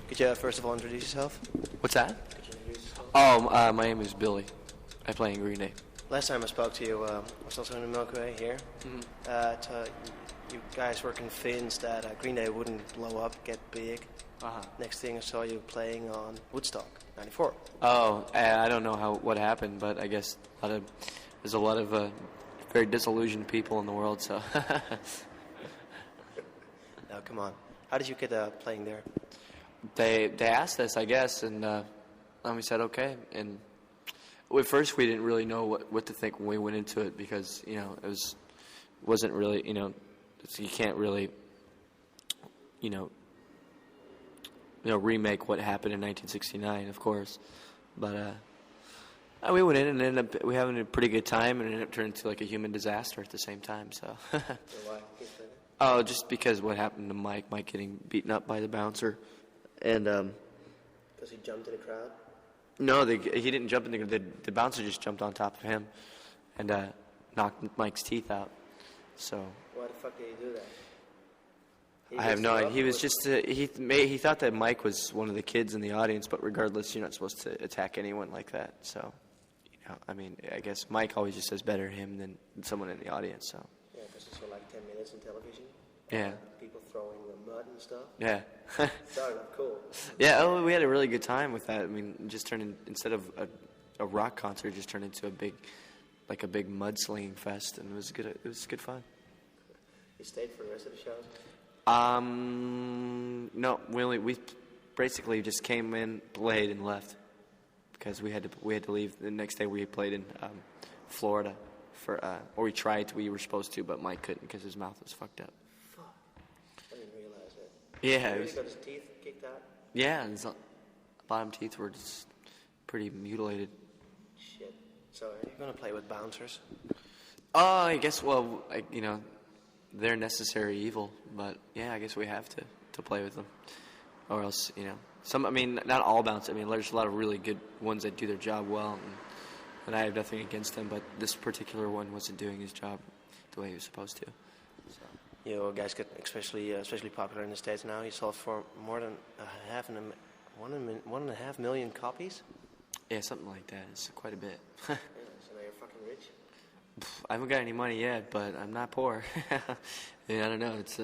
Could you first of all introduce yourself? What's that? Could you introduce yourself? Oh, my name is Billy. I play in Green Day. Last time I spoke to you, I was also in the Milky Way here. You guys were convinced that Green Day wouldn't blow up, get big. Next thing I saw you playing on Woodstock, 94. Oh, I don't know what happened, but I guess there's a lot of very disillusioned people in the world, so. Now, come on. How did you get playing there? They asked us, I guess, and we said okay. And at first we didn't really know what to think when we went into it because, it wasn't really, you can't really, remake what happened in 1969, of course. But we went in and ended up having a pretty good time, and it ended up turning into like a human disaster at the same time. So. So why? Oh, just because what happened to Mike getting beaten up by the bouncer, and because he jumped in the crowd. No, he didn't jump in the bouncer just jumped on top of him, and knocked Mike's teeth out. So. Why the fuck did he do that? I have no idea. He was just he thought that Mike was one of the kids in the audience, but regardless, you're not supposed to attack anyone like that. So, I guess Mike always just says better him than someone in the audience. So. Yeah, because it's for like 10 minutes in television. Yeah. People throwing the mud and stuff. Yeah. Started off cool. Yeah. We had a really good time with that. I mean, just instead of a rock concert, just turned into a big mudslinging fest, and it was good. It was good fun. You stayed for the rest of the show? No, we basically just came in, played, and left because we had to leave. The next day we played in Florida or we were supposed to, but Mike couldn't because his mouth was fucked up. Fuck. I didn't realize that. Yeah. He really got his teeth kicked out? Yeah, and his bottom teeth were just pretty mutilated. Shit. So are you going to play with bouncers? Oh, I guess, they're necessary evil, but yeah, I guess we have to play with them, or else not all bouncers. There's a lot of really good ones that do their job well, and I have nothing against them. But this particular one wasn't doing his job the way he was supposed to. So. You guys get especially popular in the States now. You sold for more than 1.5 million copies. Yeah, something like that. It's quite a bit. Yeah, so now you're fucking rich. I haven't got any money yet, but I'm not poor. I don't know. It's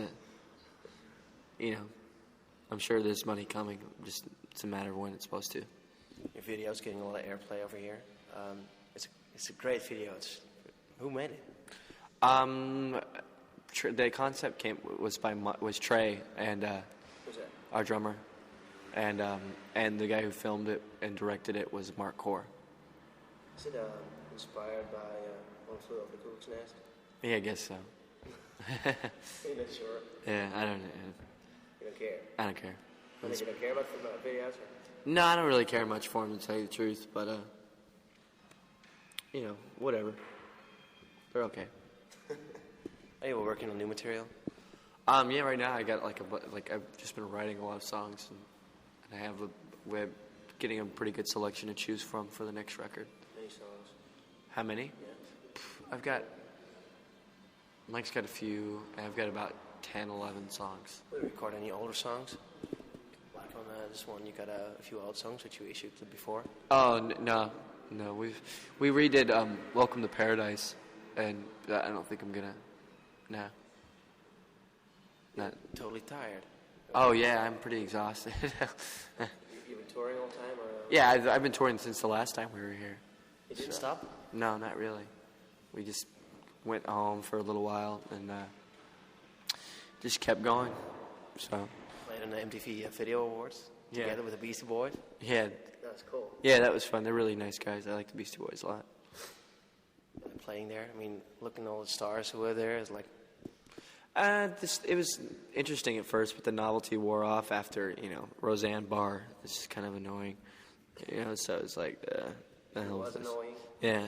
I'm sure there's money coming. Just it's a matter of when it's supposed to. Your video's getting a lot of airplay over here. It's a great video. Who made it? The concept was Trey and Who's that? our drummer, and the guy who filmed it and directed it was Mark Core. Is it inspired by One Flew Over the Cuckoo's Nest? Yeah, I guess so. You're not sure? Yeah, I don't know. You don't care? I don't care. You don't care about videos? Or? No, I don't really care much for him, to tell you the truth, but, whatever. They're okay. Are you working on new material? Yeah, right now I got I've just been writing a lot of songs, and I have we're getting a pretty good selection to choose from for the next record. Many songs. How many? Yeah. Mike's got a few, and I've got about 10, 11 songs. Will you record any older songs? Like on this one, you got a few old songs that you issued before? Oh, no. We redid Welcome to Paradise, and I don't think I'm gonna, no. Not totally tired. Oh, yeah, I'm pretty exhausted. You've been touring all the time? Or? Yeah, I've been touring since the last time we were here. You didn't stop? No, not really. We just went home for a little while and just kept going. So. Played on the MTV Video Awards together with the Beastie Boys? Yeah. That's cool. Yeah, that was fun. They're really nice guys. I like the Beastie Boys a lot. Playing there, looking at all the stars who were there, is like... It was interesting at first, but the novelty wore off after, Roseanne Barr. It's just kind of annoying. So it's like... It was annoying? Yeah.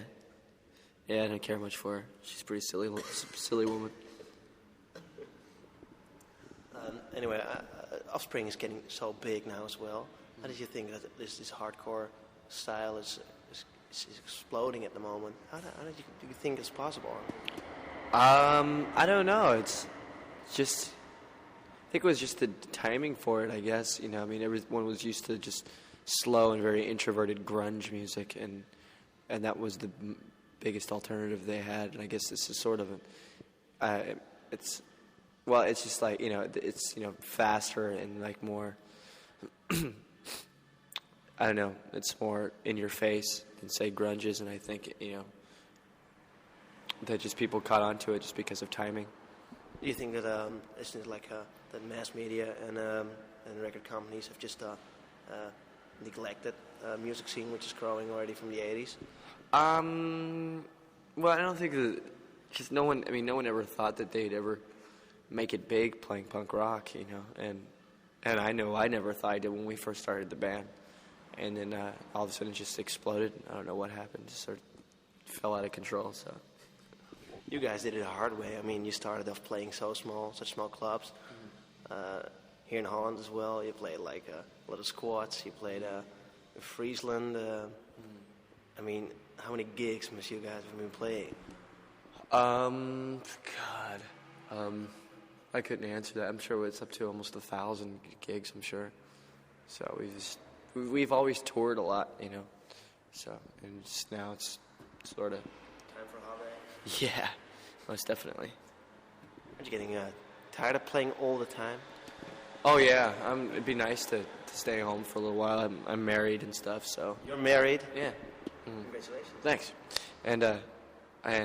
Yeah, I don't care much for her. She's a pretty silly woman. Anyway, Offspring is getting so big now as well. How did you think that this hardcore style is exploding at the moment? How do you think it's possible? I don't know. It's just think it was just the timing for it, I guess. You know, I mean, everyone was used to just slow and very introverted grunge music, and that was the biggest alternative they had. And I guess this is sort of it's just like, you know, it's, you know, faster and like more I don't know, it's more in your face than say grunge is, and I think, you know, that just people caught on to it just because of timing. Do you think that isn't it like that mass media and record companies have just neglected music scene, which is growing already from the 80s? Well, I don't think that, because no one ever thought that they'd ever make it big playing punk rock, you know, and I know I never thought I did when we first started the band, and then all of a sudden it just exploded. I don't know what happened, just sort of fell out of control. So you guys did it the hard way. I mean, you started off playing such small clubs. Here in Holland as well, you played like a lot of squats. You played in Friesland. I mean, how many gigs must you guys have been playing? I couldn't answer that. I'm sure it's up to almost 1,000 gigs, I'm sure. So we've always toured a lot, you know. So, and just now it's sort of time for a holiday. Yeah, most definitely. Aren't you getting tired of playing all the time? Oh yeah, it'd be nice to stay home for a little while. I'm married and stuff, so. You're married? Yeah. Congratulations. Thanks. And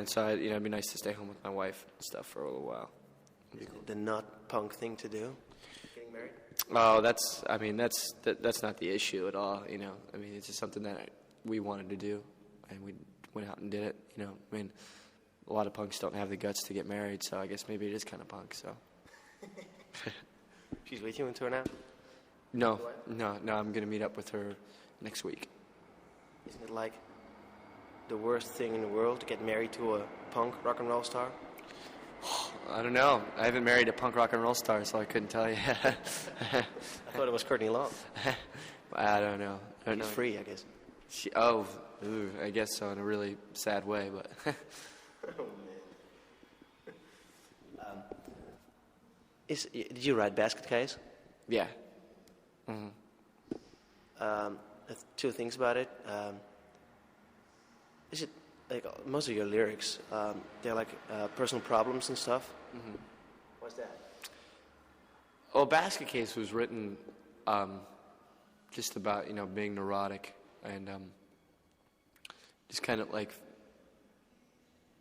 so it'd be nice to stay home with my wife and stuff for a little while. The not punk thing to do? Getting married? Oh, that's not the issue at all. You know, I mean, it's just something that we wanted to do, and we went out and did it. You know, I mean, a lot of punks don't have the guts to get married, so I guess maybe it is kind of punk. So. She's with you on tour now? No, I'm gonna meet up with her next week. Isn't it like the worst thing in the world to get married to a punk rock and roll star? I don't know. I haven't married a punk rock and roll star, so I couldn't tell you. I thought it was Courtney Love. I don't know. She's free, I guess. I guess so, in a really sad way, but. Oh, man. Did you ride basket case? Yeah. Two things about it. Is it like most of your lyrics? They're like personal problems and stuff. What's that? Well, Basket Case was written just about, you know, being neurotic and just kind of like,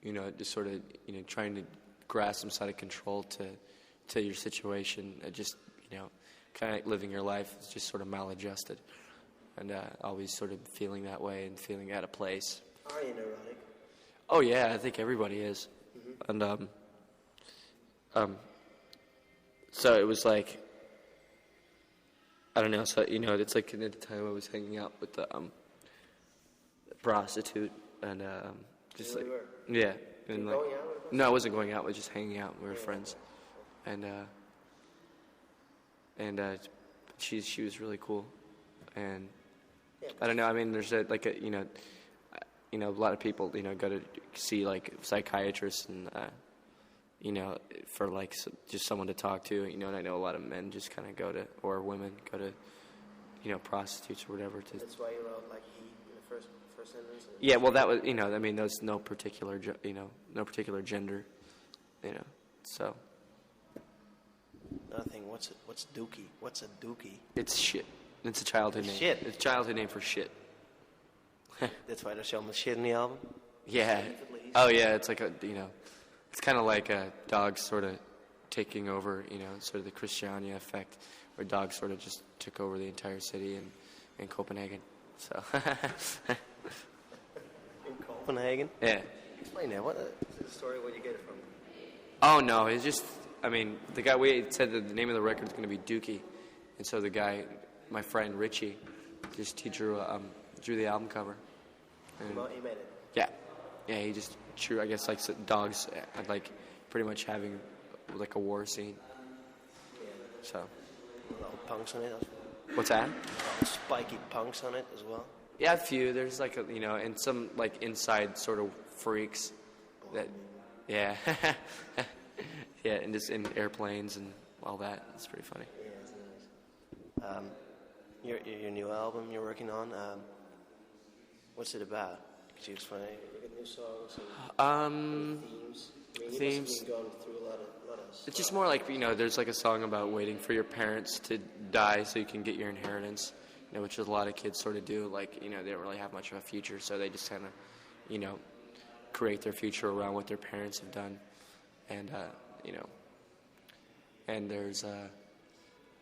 you know, just sort of, you know, trying to grasp some sort of control to your situation, just, you know, kind of living your life is just sort of maladjusted, and always sort of feeling that way and feeling out of place. Are you neurotic? Oh yeah, I think everybody is. And so it was like, I don't know. So, you know, it's like at the time I was hanging out with the prostitute, and just like, yeah, and like, going out? no, I wasn't going out. I was just hanging out. We were friends, and she was really cool, and I don't know. I mean, there's a lot of people, you know, go to see like psychiatrists and you know, for like just someone to talk to, you know. And I know a lot of men just kind of go to, or women go to, you know, prostitutes or whatever. That's why you wrote like he in the first sentence. Yeah, well, that was, you know, I mean, there's no particular gender, you know, so. Another thing, what's dookie? What's a dookie? It's shit. It's a childhood name. Shit. It's a childhood name for shit. That's why there's so much shit in the album? Yeah. Oh, yeah, it's like you know, it's kind of like a dog sort of taking over, you know, sort of the Christiania effect, where dogs sort of just took over the entire city in Copenhagen. So. In Copenhagen? Yeah. Explain that. What is the story? Where'd you get it from? Oh, no, it's just, I mean, the guy, we said that the name of the record is going to be Dookie. And so the guy, my friend Richie, he drew the album cover. And He made it? Yeah. Yeah, he just drew, I guess, like dogs, like pretty much having like a war scene. Yeah. So. Little punks on it. What's that? Spiky punks on it as well. Yeah, a few. There's like, you know, and some like inside sort of freaks that, yeah. Yeah, and just in airplanes and all that. It's pretty funny. Yeah, it's nice. Your new album you're working on, what's it about? Could you explain? You got new songs and themes. I mean, you must have been going through a lot of stuff. It's just more like, there's like a song about waiting for your parents to die so you can get your inheritance, which a lot of kids sort of do. Like, they don't really have much of a future, so they just kind of, create their future around what their parents have done. And, and there's a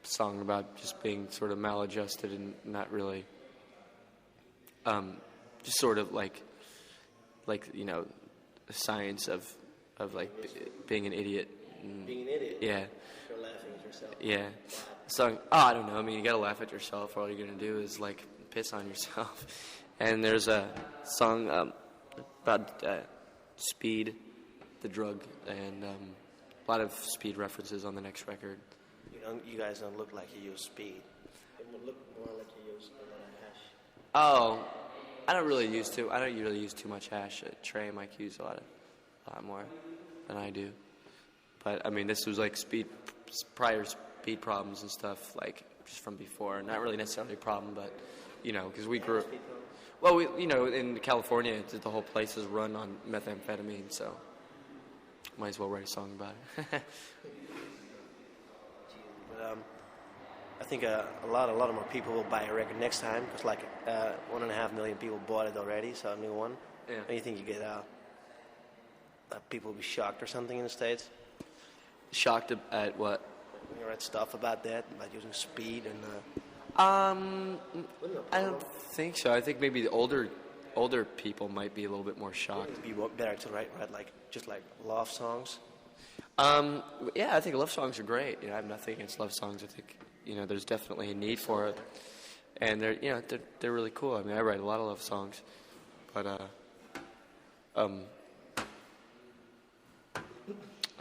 song about just being sort of maladjusted and not really, just sort of like, the science of like being an idiot. Being an idiot? Yeah. You're laughing at yourself. Yeah. Song, I don't know. I mean, you gotta laugh at yourself. All you're gonna do is like piss on yourself. And there's a song about speed, the drug, and a lot of speed references on the next record. You guys don't look like you use speed. It would look more like you use a lot of hash. Oh, I don't really use too much hash. Trey might use a lot more than I do. But I mean, this was like prior speed problems and stuff, like just from before. Not really necessarily a problem, but because we grew up. Well, we in California, the whole place is run on methamphetamine, so might as well write a song about it. But I think a lot more people will buy a record next time because 1.5 million people bought it already, so a new one. Yeah. What do you think you get out? People will be shocked or something in the States? Shocked at what? You read stuff about that, about using speed and. I don't think so. I think maybe the older people might be a little bit more shocked. It'd be better to write just love songs. Yeah, I think love songs are great. I have nothing against love songs. I think there's definitely a need for it, and they're really cool. I mean, I write a lot of love songs, but I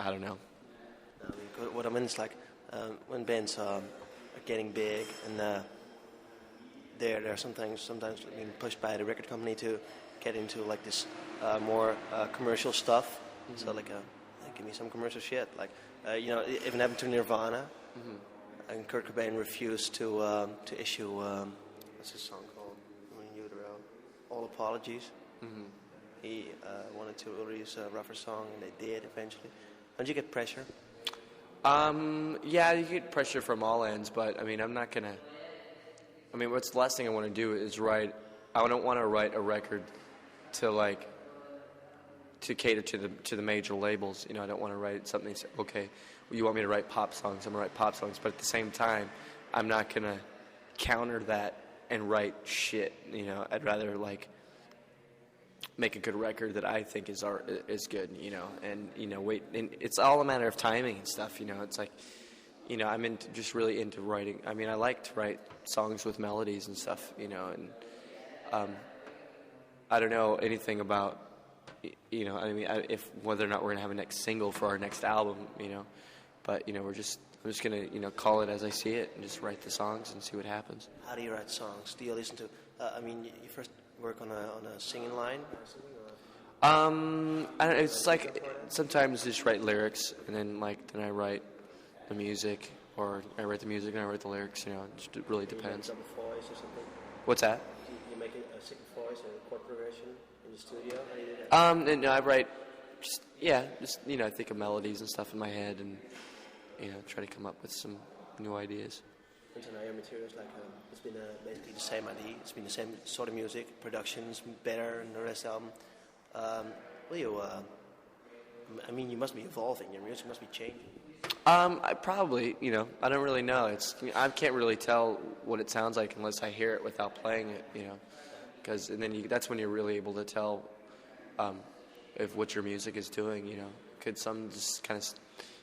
don't know. What I mean is when bands are getting big and they're sometimes being pushed by the record company to get into this more commercial stuff. Mm-hmm. So give me some commercial shit. It even happened to Nirvana. Mm-hmm. And Kurt Cobain refused to issue what's his song called? In Utero, All Apologies. Mm-hmm. He wanted to release a rougher song, and they did eventually. Don't you get pressure? Yeah, you get pressure from all ends, but I mean, I'm not gonna. I mean, what's the last thing I want to do is write. I don't want to write a record to cater to the major labels. I don't want to write something. Okay, well, you want me to write pop songs? I'm gonna write pop songs, but at the same time, I'm not gonna counter that and write shit. I'd rather make a good record that I think is good, and wait, and it's all a matter of timing and stuff, It's I'm really into writing. I mean, I like to write songs with melodies and stuff, and I don't know anything about, if whether or not we're gonna have a next single for our next album, but I'm just gonna call it as I see it and just write the songs and see what happens. How do you write songs? Do you listen to? You first work on a singing line or something? I don't know, it's sometimes just write lyrics and then I write the music, or I write the music and I write the lyrics. It really depends. Do you make a voice or something? What's that? Do you make a second voice or a chord progression in the studio? How do you do that? And I write I think of melodies and stuff in my head and try to come up with some new ideas. Until now, your materials it's been basically the same idea. It's been the same sort of music. Production's better and the rest album. You must be evolving. Your music must be changing. I probably, I don't really know. I can't really tell what it sounds like unless I hear it without playing it, because that's when you're really able to tell if what your music is doing, Could some just kind of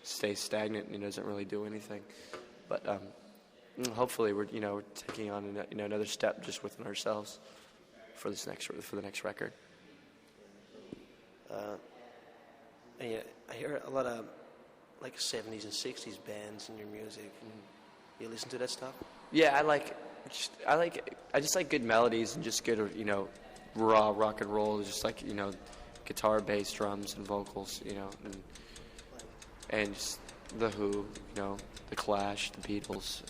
stay stagnant and doesn't really do anything, but hopefully we're taking on another step just within ourselves for the next record. I hear a lot of 70s and 60s bands in your music. You listen to that stuff? Yeah, I just like good melodies and just good raw rock and roll. Just guitar, bass, drums, and vocals. And just The Who, the Clash, the Beatles.